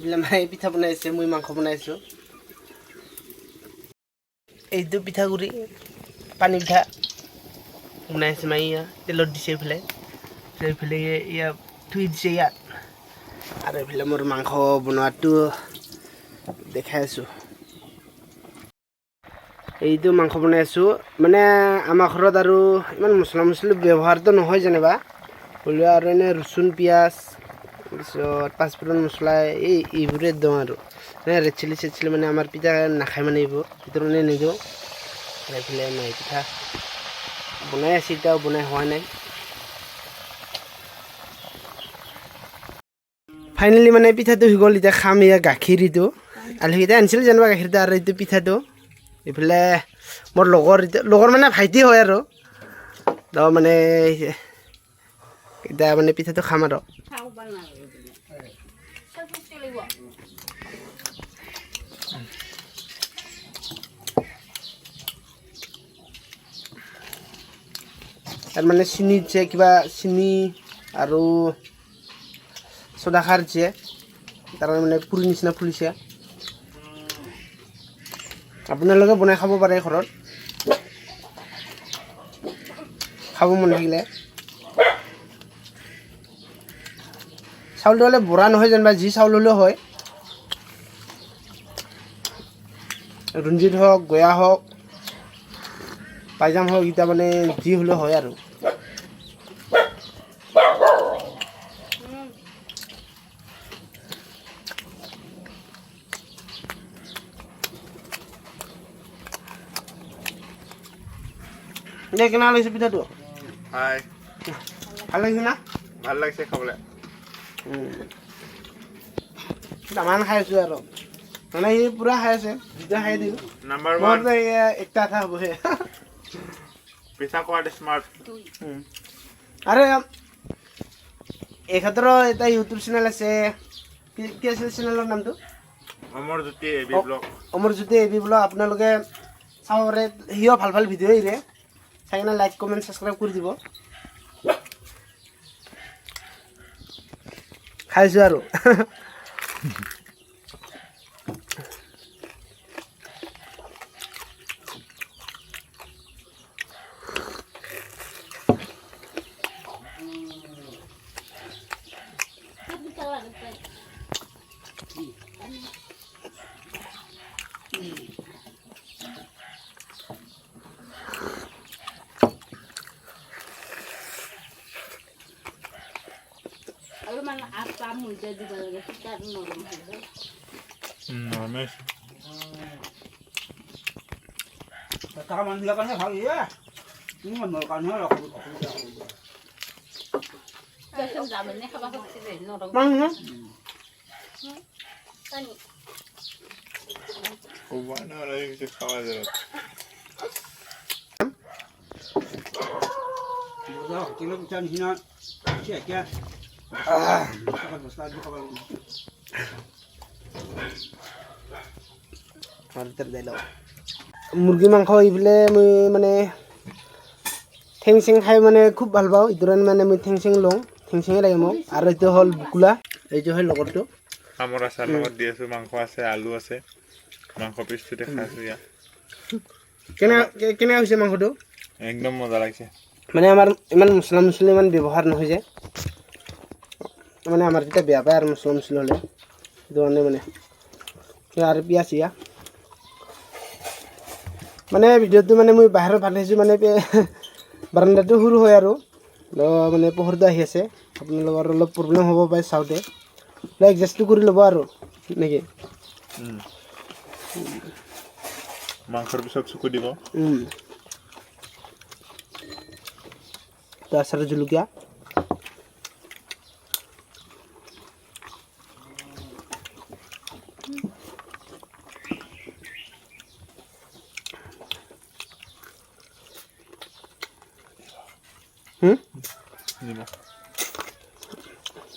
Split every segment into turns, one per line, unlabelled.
এইবিলাক মায়ে পিঠা বনাইছে, মই মাংস বনাইছোঁ। এইটো পিঠাগুড়ি পানী পিঠা বনাইছে মায়ে, ইয়াত তেলত দিছে এইফালে ইয়াত থৈ দিছে ইয়াত। আৰু এইফালে মোৰ মাংস বনোৱাটো দেখাই আছোঁ। এইটো মাংস বনাই আছোঁ, মানে আমাৰ ঘৰত আৰু ইমান মছলা ব্যৱহাৰটো নহয় যেনিবা, হ'লেও আৰু এনে ৰচুন পিঁয়াজ তাৰপিছত পাঁচফোৰণ মছলা এইবোৰে দিওঁ আৰু মানে ৰেড চিলি মানে আমাৰ পিঠা নাখায় মানে এইবোৰ ভিতৰতে নিদিওঁ। এইফালে মাই পিঠা বনাই আছে, এতিয়াও বনাই হোৱা নাই। ফাইনেলি মানে পিঠাটো হৈ গ'ল, এতিয়া খাম। এয়া গাখীৰ এইটো আলহীকেইটা আনিছিলোঁ যেনিবা গাখীৰটো, আৰু এইটো পিঠাটো। এইফালে মোৰ লগৰ মানে ভাইটি হয় আৰু তো মানে এতিয়া মানে পিঠাটো খাম আৰু। তাত মানে চেনি দিছে, কিবা চেনি আৰু চ'ডা খাৰ দিছে, তাৰ মানে পুৰি নিচিনা ফুলিছে। আপোনালোকে বনাই খাব পাৰে ঘৰত, খাব মন থাকিলে। চাউলটো হ'লে বৰা নহয় যেনিবা, যি চাউল হ'লেও হয়, ৰঞ্জিত হওক, গয়া হওক, পাইজাম হওক, এতিয়া মানে যি হ'লেও হয় আৰু। এতিয়া কেনেকুৱা লাগিছে পিঠাটো? ভাল লাগিছে না?
ভাল লাগিছে খাবলৈ।
তামান খাই আছোঁ আৰু, মানে সি পূৰা খাই আছে, দুটা খাই দিওঁ।
নাম্বাৰ
মোৰ
ওৱান
একটা আধা হ'বহে।
পিঠা খোৱাত স্মাৰ্ট।
আৰু এখেতৰো এটা ইউটিউব চেনেল আছে, কি আছিল চেনেলৰ নামটো?
Amarjyoti AB blog.
Amarjyoti AB blog, আপোনালোকে চাব পাৰে। সিও ভাল ভাল ভিডিঅ' এৰে, চাই কিনে লাইক কমেণ্ট ছাবস্ক্ৰাইব কৰি দিব। খাইছোঁ আৰু।
মানুহবিলাকৰ কাৰণে ভাল ইয়ে মানুহৰ কাৰণেহে অসুবিধা
খাওয়া যায়।
হোটেলৰ পিঠা নিচিনা এতিয়া বস্তা দি খাব লাগিব।
মুৰ্গী মাংস এইফালে মই মানে ঠেং চেং খাই মানে খুব ভাল পাওঁ। এইটো মানে মই ঠেং চেং লওঁ, ঠেং চেঙে লাগে মোক। আৰু এইটো হ'ল বুকুলা, এইটো হ'ল লগৰটো।
আমৰ আচাৰ লগত দি আছোঁ, মাংস আছে, আলু আছে, মাংস পিচটোতে খাইছোঁ ইয়াত।
কেনে হৈছে মাংসটো?
একদম মজা লাগিছে।
মানে আমাৰ ইমান মছলা ইমান ব্যৱহাৰ নহয় যে, মানে আমাৰ তেতিয়া বেয়া পায় আৰু মছলা হ'লে, সেইটো কাৰণে মানে। আৰু পিঁয়াজ চিয়া মানে ভিডিঅ'টো মানে মই বাহিৰত ভাত খাইছোঁ, মানে বাৰাণ্ডাটো সৰু হয় আৰু মানে পোহৰটো আহি আছে, আপোনালোকৰ অলপ প্ৰব্লেম হ'ব পাৰে চাওঁতে, এডজাষ্টটো কৰি ল'ব আৰু নেকি।
মাংসৰ পিছত চকু দিব।
তাৰপিছত জলকীয়া,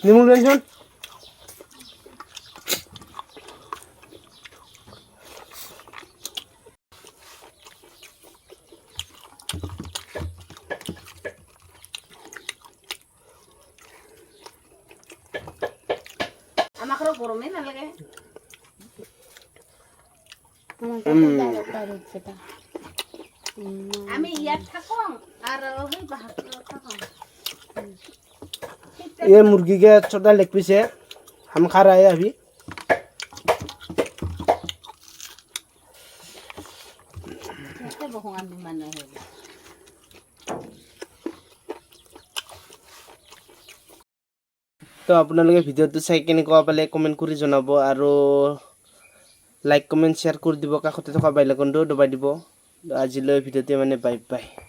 নিমখ টেনশ্যন।
গৰমেই নালাগে আমি ইয়াত থাকোঁ আৰু সেই বাহাদুৰত থাকোঁ
ये मुर्गी के छोटा लेग पीस है हम खा रहे हैं अभी
ইয়াতে বহু আমি মানুহ হৈ
তো আপোনালোকে ভিডিঅ'টো চাই কেনেকুৱা পালে কমেণ্ট কৰি জনাব আৰু লাইক কমেণ্ট শ্বেয়াৰ কৰি দিব কাষতে থকা বেল আইকনটো দবাই দিব আজিলৈ ভিডিঅ'টোৱে মানে বাই বাই